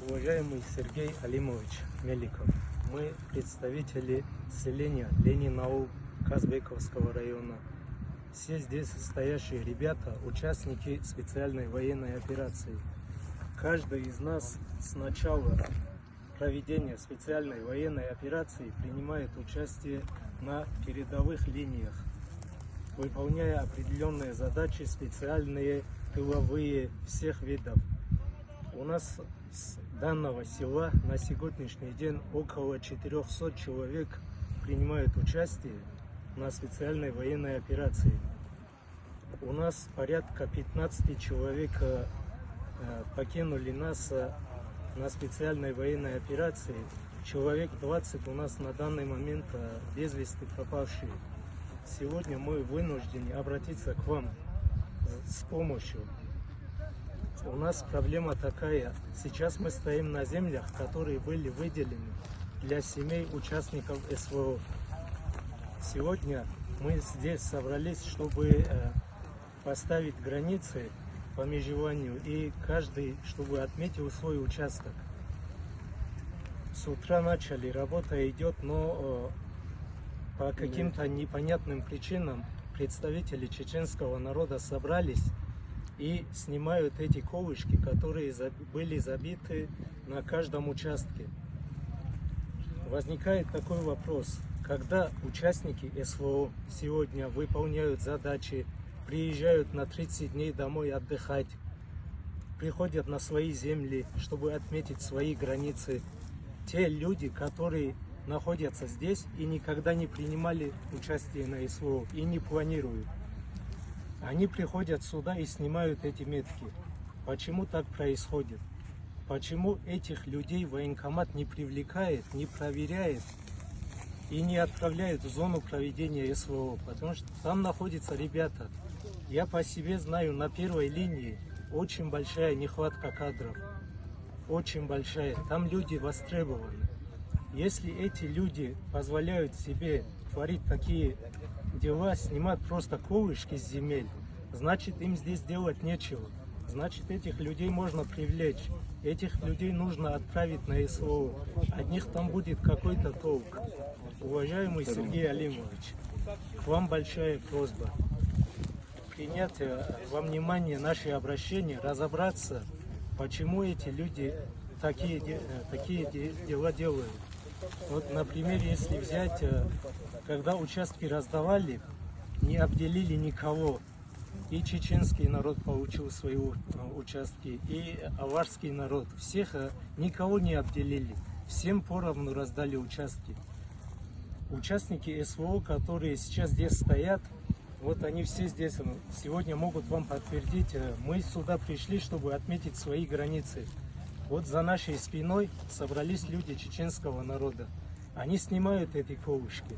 Уважаемый Сергей Алимович Меликов, мы представители селения Ленин-Аул Казбековского района. Все здесь стоящие ребята – участники специальной военной операции. Каждый из нас с начала проведения специальной военной операции принимает участие на передовых линиях, выполняя определенные задачи, специальные, тыловые, всех видов. У нас с данного села на сегодняшний день около 400 человек принимают участие на специальной военной операции. У нас порядка 15 человек покинули нас на специальной военной операции. Человек 20 у нас на данный момент без вести пропавшие. Сегодня мы вынуждены обратиться к вам с помощью. У нас проблема такая. Сейчас мы стоим на землях, которые были выделены для семей участников СВО. Сегодня мы здесь собрались, чтобы поставить границы по межеванию, и каждый, чтобы отметил свой участок. С утра начали, работа идет, но по каким-то непонятным причинам представители чеченского народа собрались и снимают эти колышки, которые были забиты на каждом участке. Возникает такой вопрос: когда участники СВО сегодня выполняют задачи, приезжают на 30 дней домой отдыхать, приходят на свои земли, чтобы отметить свои границы, те люди, которые находятся здесь и никогда не принимали участие на СВО и не планируют, они приходят сюда и снимают эти метки. Почему так происходит? Почему этих людей военкомат не привлекает, не проверяет и не отправляет в зону проведения СВО? Потому что там находятся ребята. Я по себе знаю, на первой линии очень большая нехватка кадров. Очень большая. Там люди востребованы. Если эти люди позволяют себе творить такие дела, снимать просто колышки с земель, значит, им здесь делать нечего. Значит, этих людей можно привлечь. Этих людей нужно отправить на СВО. От них там будет какой-то толк. Уважаемый Сергей Алимович, к вам большая просьба принять во внимание наши обращения, разобраться, почему эти люди такие дела делают. Вот, например, если взять, когда участки раздавали, не обделили никого. И чеченский народ получил свои участки, и аварский народ. Всех никого не обделили. Всем поровну раздали участки. Участники СВО, которые сейчас здесь стоят, вот они все здесь сегодня могут вам подтвердить. Мы сюда пришли, чтобы отметить свои границы. Вот за нашей спиной собрались люди чеченского народа. Они снимают эти колышки,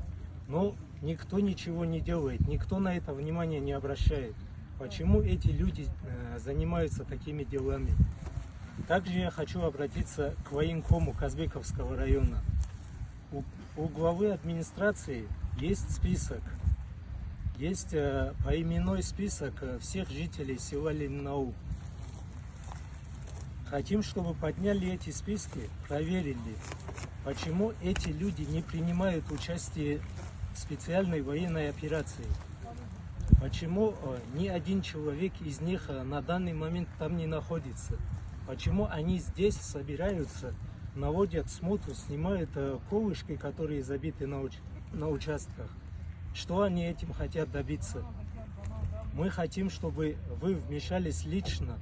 но никто ничего не делает, никто на это внимание не обращает. Почему эти люди занимаются такими делами? Также я хочу обратиться к военкому Казбековского района. У главы администрации есть список, есть поименной список всех жителей села Ленин-Аул. Хотим, чтобы подняли эти списки, проверили, почему эти люди не принимают участие в специальной военной операции. Почему ни один человек из них на данный момент там не находится? Почему они здесь собираются, наводят смуту, снимают колышки, которые забиты на участках? Что они этим хотят добиться? Мы хотим, чтобы вы вмешались лично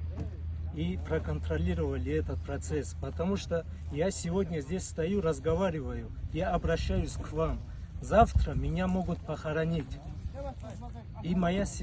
и проконтролировали этот процесс, потому что я сегодня здесь стою, разговариваю, я обращаюсь к вам. Завтра меня могут похоронить. И моя